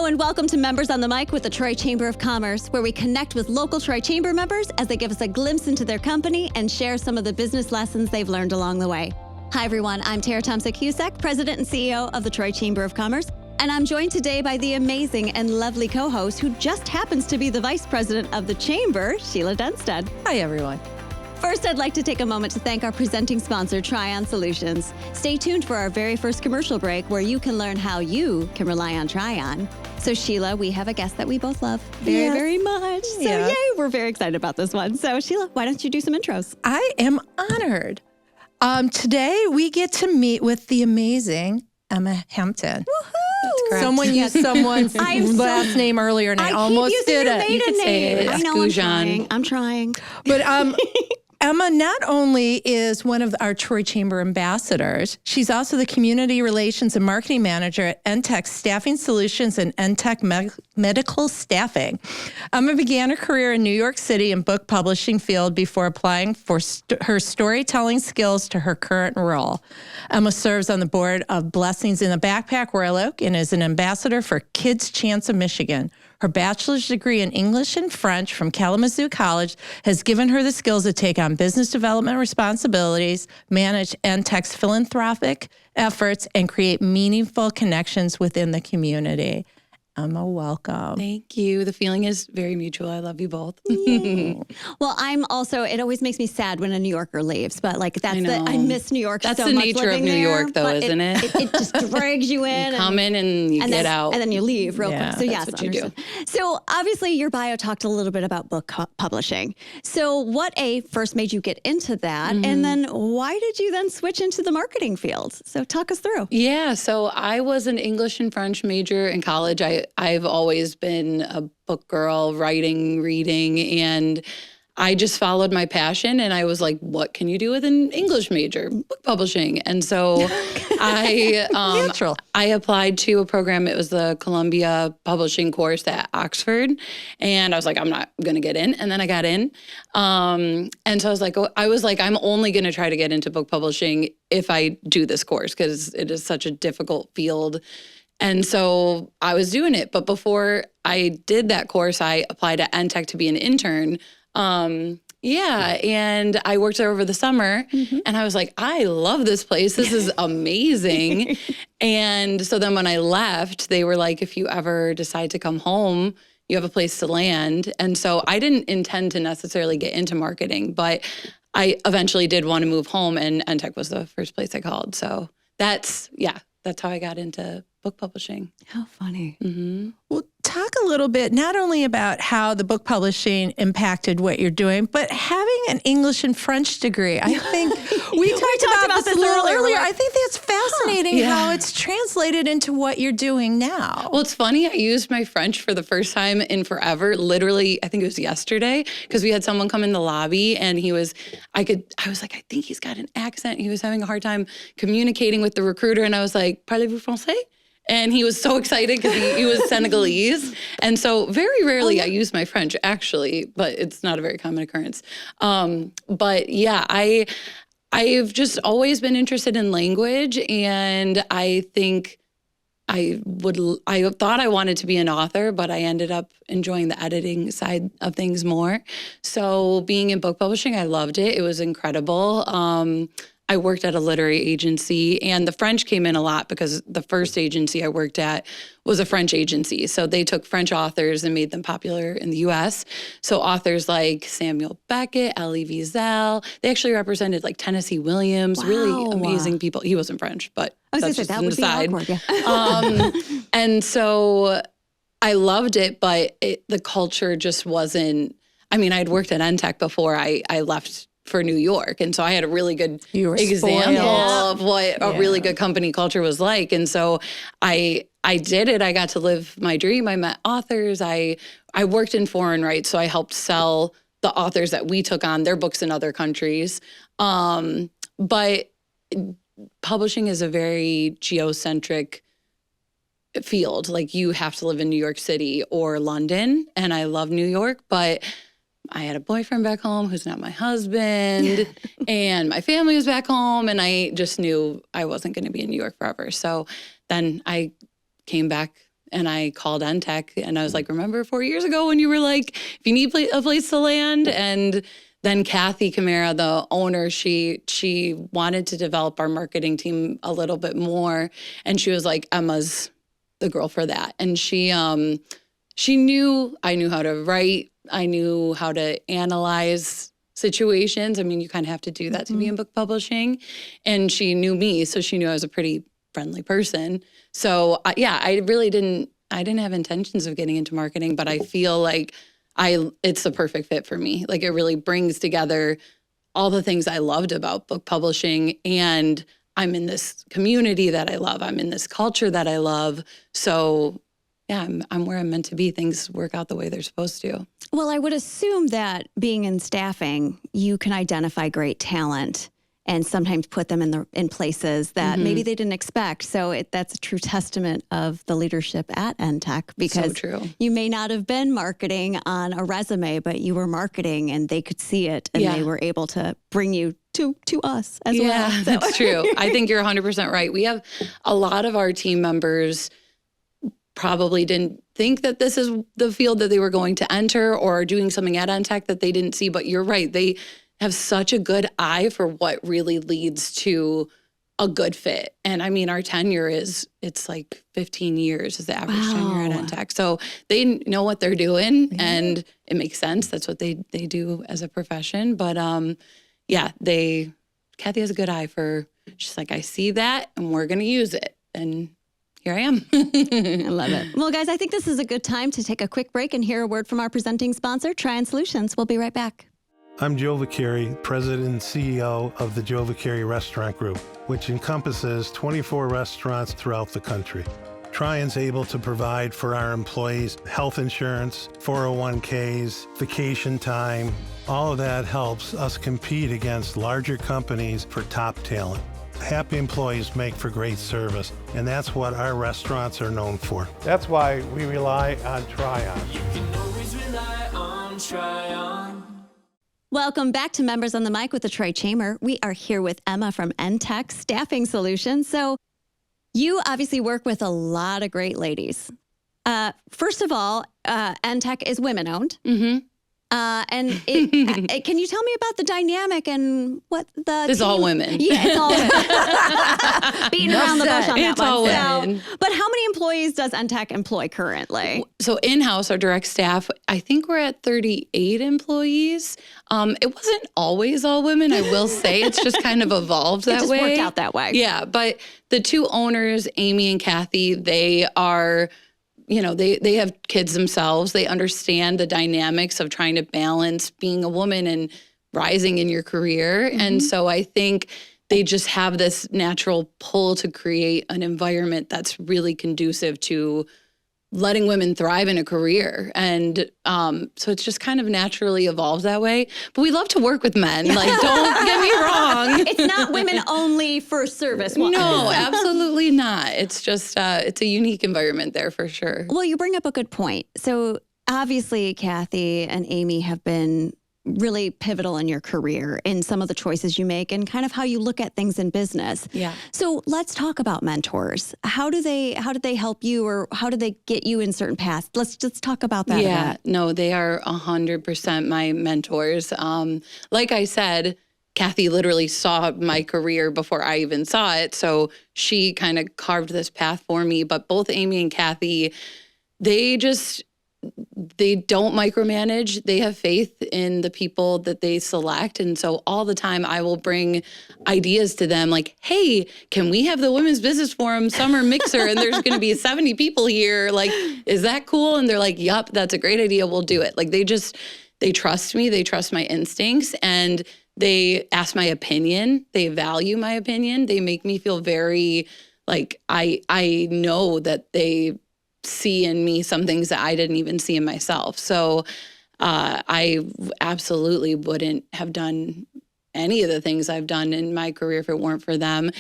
Hello and welcome to Members on the Mic with the Troy Chamber of Commerce, where we connect with local Troy Chamber members as they give us a glimpse into their company and share some of the business lessons they've learned along the way. Hi everyone, I'm Tara Tomczyk-Husek, President and CEO of the Troy Chamber of Commerce, and I'm joined today by the amazing and lovely co-host who just happens to be the Vice President of the Chamber, Sheila Dunstead. Hi everyone. First, I'd like to take a moment to thank our presenting sponsor, Trion Solutions. Stay tuned for our very first commercial break where you can learn how you can rely on Trion. So Sheila, we have a guest that we both love very much. So yay, we're very excited about this one. So Sheila, why don't you do some intros? I am honored. Today we get to meet with the amazing Emma Hampton. Woohoo! That's correct. Someone used someone's last name earlier and I almost did it. You could say it. I know, I'm trying. But Emma not only is one of our Troy Chamber ambassadors, she's also the Community Relations and Marketing Manager at Entech Staffing Solutions and Entech Medical Staffing. Emma began her career in New York City in book publishing field before applying for her storytelling skills to her current role. Emma serves on the board of Blessings in the Backpack Royal Oak and is an ambassador for Kids Chance of Michigan. Her bachelor's degree in English and French from Kalamazoo College has given her the skills to take on business development responsibilities, manage Entech's philanthropic efforts, and create meaningful connections within the community. Emma, welcome. Thank you. The feeling is very mutual. I love you both. Well, I'm also, it always makes me sad when a New Yorker leaves, but like I miss New York so much. That's the nature of New York though, isn't it? It just drags you in. You come in and you get out. And then you leave real quick. So yes, what you do. So obviously your bio talked a little bit about book publishing. So what first made you get into that? Mm-hmm. And then why did you then switch into the marketing field? So talk us through. Yeah, so I was an English and French major in college. I've always been a book girl, writing, reading, and I just followed my passion and I was like, what can you do with an English major? Book publishing. And so I applied to a program. It was the Columbia Publishing course at Oxford. And I was like, I'm not going to get in. And then I got in. And so I was like, I'm only going to try to get into book publishing if I do this course because it is such a difficult field. And so I was doing it. But before I did that course, I applied at Entech to be an intern. And I worked there over the summer and I was like, I love this place. This is amazing. And so then when I left, they were like, if you ever decide to come home, you have a place to land. And so I didn't intend to necessarily get into marketing, but I eventually did want to move home and Entech was the first place I called. So that's how I got into book publishing. How funny. Mm-hmm. Well, talk a little bit, not only about how the book publishing impacted what you're doing, but having an English and French degree. I think we talked about this a little earlier. I think that's fascinating how it's translated into what you're doing now. Well, it's funny. I used my French for the first time in forever. Literally, I think it was yesterday, because we had someone come in the lobby and I was like, I think he's got an accent. He was having a hard time communicating with the recruiter. And I was like, parlez-vous français? And he was so excited because he was Senegalese. And so very rarely I use my French, actually, but it's not a very common occurrence. But yeah, I've just always been interested in language. And I think I thought I wanted to be an author, but I ended up enjoying the editing side of things more. So being in book publishing, I loved it. It was incredible. I worked at a literary agency and the French came in a lot because the first agency I worked at was a French agency. So they took French authors and made them popular in the US. So authors like Samuel Beckett, Elie Wiesel, they actually represented like Tennessee Williams, really amazing people. He wasn't French, but that's just an aside. And so I loved it, but the culture just wasn't, I'd worked at Entech before I left for New York. And so I had a really good example of what a really good company culture was like. And so I did it. I got to live my dream. I met authors. I worked in foreign rights. So I helped sell the authors that we took on their books in other countries. But publishing is a very geocentric field. Like you have to live in New York City or London. And I love New York, but I had a boyfriend back home who's not my husband, and my family was back home, and I just knew I wasn't going to be in New York forever. So then I came back and I called Entech and I was like, remember 4 years ago when you were like, if you need a place to land? And then Kathy Camara, the owner, she wanted to develop our marketing team a little bit more. And she was like, Emma's the girl for that. And she knew I knew how to write. I knew how to analyze situations. I mean, you kind of have to do that to be in book publishing. And she knew me, so she knew I was a pretty friendly person. So I really didn't have intentions of getting into marketing, but I feel like it's the perfect fit for me. Like, it really brings together all the things I loved about book publishing, and I'm in this community that I love. I'm in this culture that I love. So yeah, I'm where I'm meant to be. Things work out the way they're supposed to. Well, I would assume that being in staffing, you can identify great talent and sometimes put them in places that maybe they didn't expect. So that's a true testament of the leadership at Entech, because So true. you may not have been marketing on a resume, but you were marketing and they could see it, and they were able to bring you to us as well. Yeah, that's true. I think you're 100% right. We have a lot of our team members probably didn't think that this is the field that they were going to enter, or doing something at Entech that they didn't see. But you're right. They have such a good eye for what really leads to a good fit. And I mean, our tenure it's like 15 years is the average tenure at Entech. So they know what they're doing, and it makes sense. That's what they do as a profession. But Kathy has a good eye for, she's like, I see that and we're going to use it. And here I am. I love it. Well, guys, I think this is a good time to take a quick break and hear a word from our presenting sponsor, Trion Solutions. We'll be right back. I'm Joe Vicari, President and CEO of the Joe Vicari Restaurant Group, which encompasses 24 restaurants throughout the country. Trion's able to provide for our employees health insurance, 401ks, vacation time. All of that helps us compete against larger companies for top talent. Happy employees make for great service, and that's what our restaurants are known for. That's why we rely on Trion. You can always rely on Trion. Welcome back to Members on the Mic with the Troy Chamber. We are here with Emma from Entech Staffing Solutions. So you obviously work with a lot of great ladies. First of all, Entech is women-owned. And can you tell me about the dynamic and what the It's all women. Yeah, it's all women. Beating around the bush on that It's one. all women. But how many employees does Entech employ currently? So in-house, our direct staff, I think we're at 38 employees. It wasn't always all women, I will say. It's just kind of evolved that It just way. worked out that way. Yeah, but the two owners, Amy and Kathy, they are, they have kids themselves. They understand the dynamics of trying to balance being a woman and rising in your career. And so I think they just have this natural pull to create an environment that's really conducive to letting women thrive in a career. And so it's just kind of naturally evolved that way. But we love to work with men. Like, don't get me wrong. It's not women only for service. No, absolutely not. It's just, it's a unique environment there for sure. Well, you bring up a good point. So obviously, Kathy and Amy have been really pivotal in your career in some of the choices you make and kind of how you look at things in business. Yeah. So let's talk about mentors. How did they help you, or how did they get you in certain paths? Let's just talk about that. Yeah, no, they are 100% my mentors. Like I said, Kathy literally saw my career before I even saw it. So she kind of carved this path for me. But both Amy and Kathy, they don't micromanage. They have faith in the people that they select. And so all the time I will bring ideas to them like, hey, can we have the Women's Business Forum summer mixer? And there's going to be 70 people here. Like, is that cool? And they're like, yup, that's a great idea. We'll do it. Like, they trust me. They trust my instincts, and they ask my opinion. They value my opinion. They make me feel very like I know that they see in me some things that I didn't even see in myself. So I absolutely wouldn't have done any of the things I've done in my career if it weren't for them.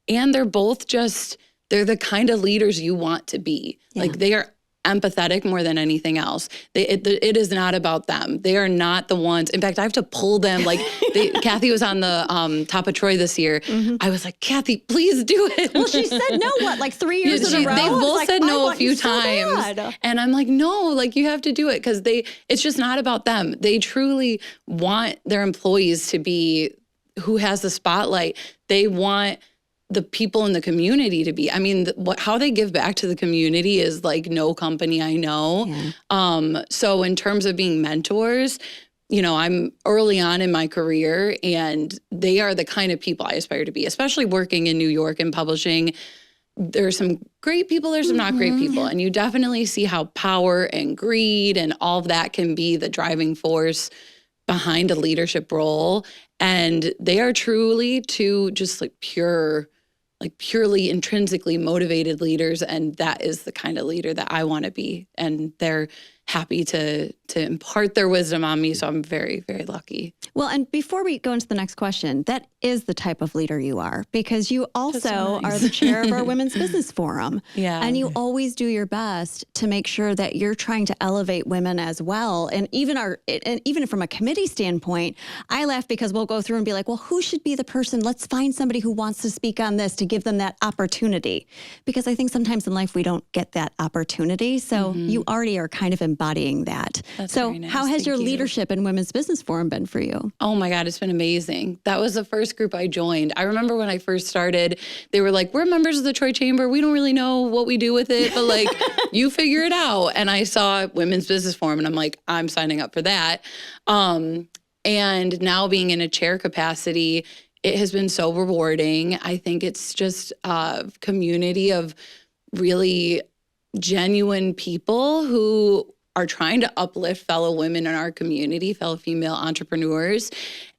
And they're both they're the kind of leaders you want to be. Yeah. Like, they are empathetic more than anything else. It is not about them. They are not the ones. In fact, I have to pull them. Like Kathy was on the top of Troy this year. I was like, Kathy, please do it. Well, she said no, like 3 years in a row? They I was both like, said I no a want you few so times. bad. And I'm like, no, like you have to do it because it's just not about them. They truly want their employees to be who has the spotlight. They want the people in the community to be. I mean, how they give back to the community is like no company I know. Yeah. So in terms of being mentors, I'm early on in my career, and they are the kind of people I aspire to be, especially working in New York and publishing. There's some great people, there's some not great people. And you definitely see how power and greed and all of that can be the driving force behind a leadership role. And they are truly two just purely intrinsically motivated leaders. And that is the kind of leader that I want to be. And they're happy to impart their wisdom on me. So I'm very, very lucky. Well, and before we go into the next question, that is the type of leader you are, because you also are the chair of our Women's Business Forum. Yeah. And you always do your best to make sure that you're trying to elevate women as well. And even from a committee standpoint, I laugh because we'll go through and be like, well, who should be the person? Let's find somebody who wants to speak on this to give them that opportunity. Because I think sometimes in life we don't get that opportunity. So you already are kind of embodying that. That's so very nice. how has Thank your you. leadership in Women's Business Forum been for you? Oh my God, it's been amazing. That was the first group I joined. I remember when I first started, they were like, we're members of the Troy Chamber. We don't really know what we do with it, but like, you figure it out. And I saw Women's Business Forum and I'm like, I'm signing up for that. And now being in a chair capacity, it has been so rewarding. I think it's just a community of really genuine people who are trying to uplift fellow women in our community, fellow female entrepreneurs.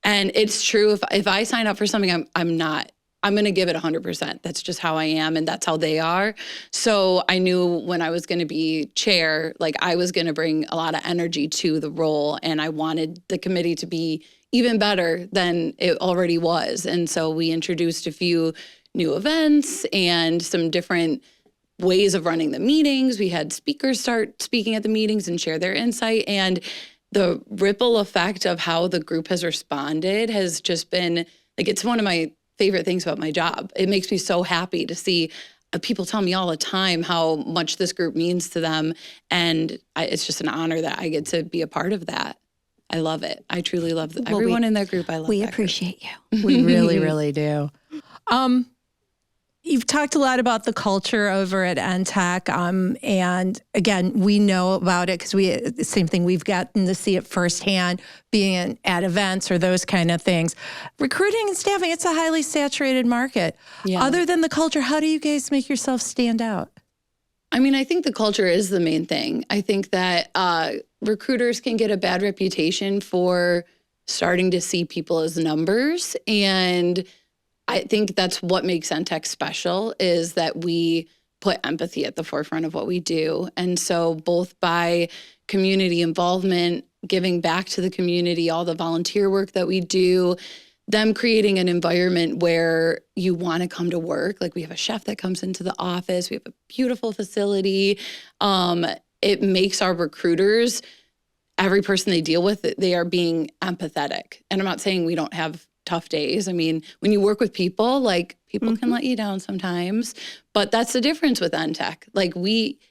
And it's true, if I sign up for something, I'm going to give it 100%. That's just how I am, and that's how they are. So I knew when I was going to be chair, like I was going to bring a lot of energy to the role, and I wanted the committee to be even better than it already was. And so we introduced a few new events and some different ways of running the meetings. We had speakers start speaking at the meetings and share their insight. And the ripple effect of how the group has responded has just been, like, it's one of my favorite things about my job. It makes me so happy to see people tell me all the time how much this group means to them. And it's just an honor that I get to be a part of that. I love it. I truly love everyone in that group. I love We that appreciate you. We really, really do. You've talked a lot about the culture over at Entech, and again, we know about it because same thing, we've gotten to see it firsthand, being at events or those kind of things. Recruiting and staffing, it's a highly saturated market. Yeah. Other than the culture, how do you guys make yourself stand out? I mean, I think the culture is the main thing. I think that recruiters can get a bad reputation for starting to see people as numbers. And I think that's what makes Entech special, is that we put empathy at the forefront of what we do. And so both by community involvement, giving back to the community, all the volunteer work that we do, them creating an environment where you want to come to work. Like, we have a chef that comes into the office. We have a beautiful facility. It makes our recruiters, every person they deal with, they are being empathetic. And I'm not saying we don't have tough days. I mean, when you work with people, like, people can let you down sometimes, but that's the difference with Entech. Like,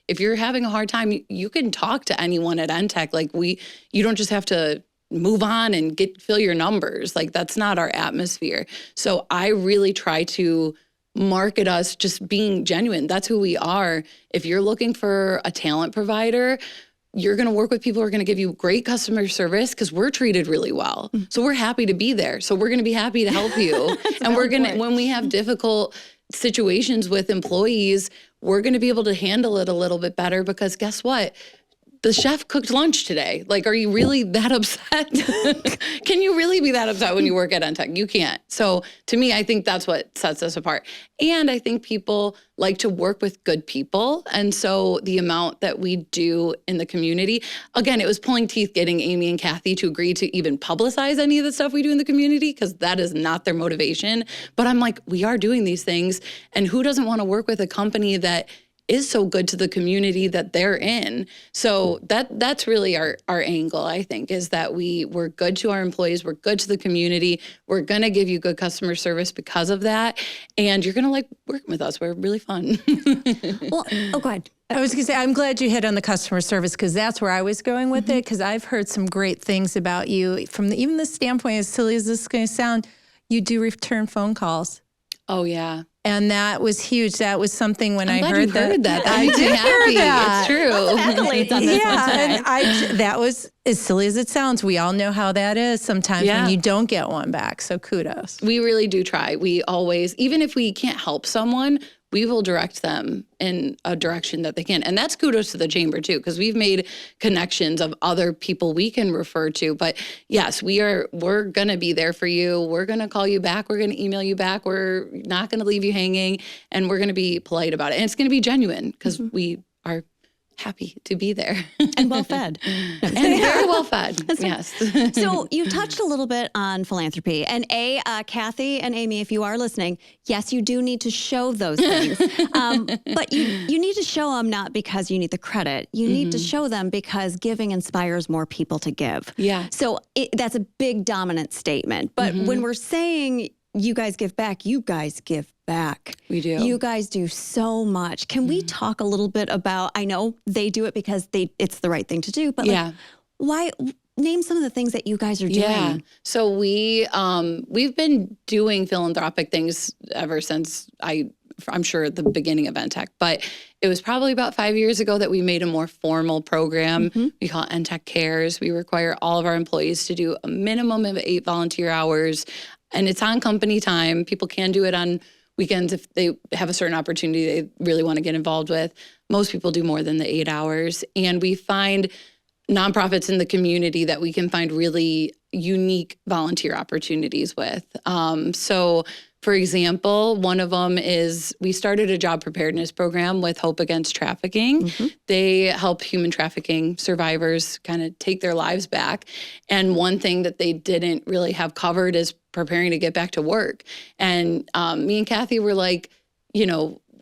if you're having a hard time, you can talk to anyone at Entech. Like, you don't just have to move on and fill your numbers. Like, that's not our atmosphere. So I really try to market us just being genuine. That's who we are. If you're looking for a talent provider, you're going to work with people who are going to give you great customer service because we're treated really well. So we're happy to be there. So we're going to be happy to help you. And we're going to, when we have difficult situations with employees, we're going to be able to handle it a little bit better, because guess what? The chef cooked lunch today. Like, are you really that upset? Can you really be that upset when you work at Entech? You can't. So to me, I think that's what sets us apart. And I think people like to work with good people. And so the amount that we do in the community, again, it was pulling teeth getting Amy and Kathy to agree to even publicize any of the stuff we do in the community, because that is not their motivation. But I'm like, we are doing these things. And who doesn't want to work with a company that is so good to the community that they're in. So that's really our angle, I think, is that we're good to our employees, we're good to the community, we're going to give you good customer service because of that, and you're going to like working with us. We're really fun. Well, go ahead. I was going to say, I'm glad you hit on the customer service because that's where I was going with it, because I've heard some great things about you from even the standpoint, as silly as this is going to sound, you do return phone calls. Oh, yeah. And that was huge. That was something when I heard that. That I makes me did happy. hear that. It's true. Accolades on this one today. And that was, as silly as it sounds, we all know how that is sometimes when you don't get one back. So kudos. We really do try. We always, even if we can't help someone, we will direct them in a direction that they can. And that's kudos to the chamber too, because we've made connections of other people we can refer to. But yes, we're going to be there for you. We're going to call you back. We're going to email you back. We're not going to leave you hanging, and we're going to be polite about it. And it's going to be genuine because we are happy to be there. And well fed. And very well fed. Yes. So you touched a little bit on philanthropy. And Kathy and Amy, if you are listening, yes, you do need to show those things. But you need to show them not because you need the credit. You need to show them because giving inspires more people to give. Yeah. So that's a big dominant statement. But when we're saying you guys give back, you guys give back. We do. You guys do so much. Can we talk a little bit about, I know they do it because it's the right thing to do, but like, why, name some of the things that you guys are doing. Yeah. So we've been doing philanthropic things ever since I'm sure the beginning of Entech, but it was probably about 5 years ago that we made a more formal program. We call it Entech Cares. We require all of our employees to do a minimum of 8 volunteer hours, and it's on company time. People can do it on weekends if they have a certain opportunity they really want to get involved with. Most people do more than the 8 hours. And we find nonprofits in the community that we can find really unique volunteer opportunities with. So for example, one of them is we started a job preparedness program with Hope Against Trafficking. They help human trafficking survivors kind of take their lives back. And one thing that they didn't really have covered is preparing to get back to work. And me and Kathy were like,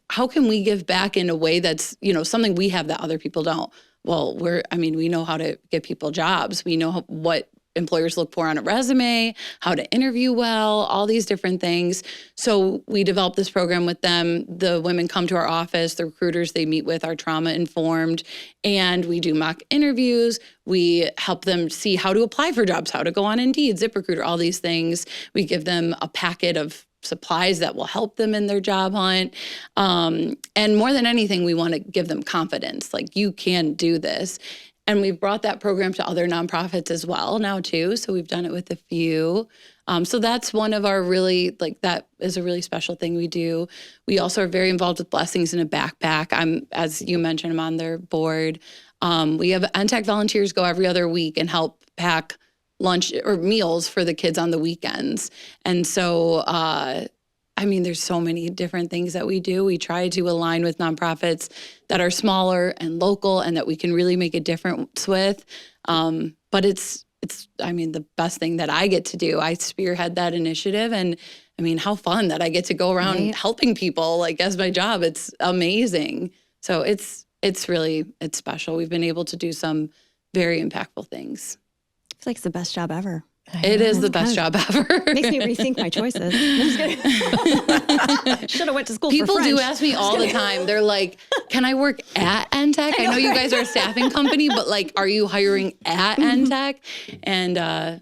how can we give back in a way that's, something we have that other people don't? Well, we know how to get people jobs. We know what employers look for on a resume, how to interview well, all these different things. So we developed this program with them. The women come to our office, the recruiters they meet with are trauma informed, and we do mock interviews. We help them see how to apply for jobs, how to go on Indeed, ZipRecruiter, all these things. We give them a packet of supplies that will help them in their job hunt. And more than anything, we want to give them confidence, like you can do this. And we've brought that program to other nonprofits as well now too. So we've done it with a few. So that's one of our that is a really special thing we do. We also are very involved with Blessings in a Backpack. As you mentioned, I'm on their board. We have Entech volunteers go every other week and help pack lunch or meals for the kids on the weekends. And so, there's so many different things that we do. We try to align with nonprofits that are smaller and local and that we can really make a difference with. But it's the best thing that I get to do. I spearhead that initiative, and how fun that I get to go around helping people as my job. It's amazing. So it's special. We've been able to do some very impactful things. I feel like it's the best job ever. It is the best job ever. Makes me rethink my choices. Should have went to school for French. People do ask me all the time. They're like, can I work at Entech? I know you guys are a staffing company, but are you hiring at Entech? And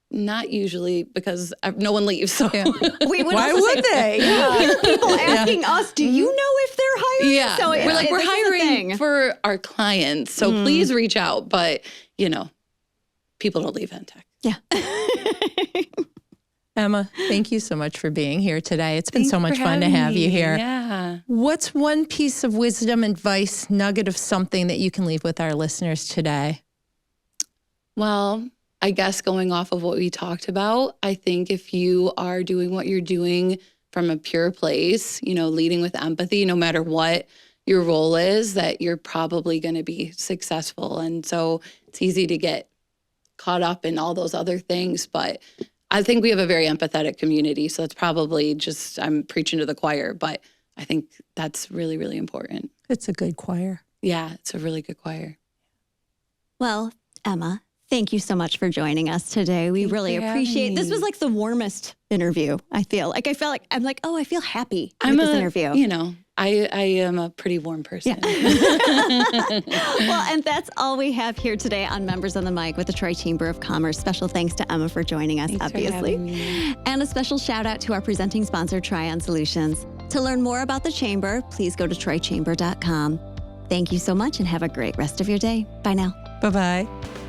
not usually, because no one leaves. So why would they? People asking us, do you know if they're hiring? Yeah. So we're hiring for our clients. So please reach out. But, people don't leave Entech. Yeah. Emma, thank you so much for being here today. It's been so much fun to have you here. Yeah. What's one piece of wisdom, advice, nugget of something that you can leave with our listeners today? Well, I guess going off of what we talked about, I think if you are doing what you're doing from a pure place, leading with empathy, no matter what your role is, that you're probably going to be successful. And so it's easy to get caught up in all those other things, but I think we have a very empathetic community. So it's probably I'm preaching to the choir, but I think that's really, really important. It's a good choir. Yeah, it's a really good choir. Well, Emma, thank you so much for joining us today. We Thanks really for appreciate having This was me. like the warmest interview, I feel. Like I felt like I'm like, oh, I feel happy with I'm this interview. You know, I am a pretty warm person. Well, and that's all we have here today on Members on the Mic with the Troy Chamber of Commerce. Special thanks to Emma for joining us, Thanks for obviously. having me. And a special shout out to our presenting sponsor, Trion Solutions. To learn more about the Chamber, please go to troychamber.com. Thank you so much and have a great rest of your day. Bye now. Bye-bye.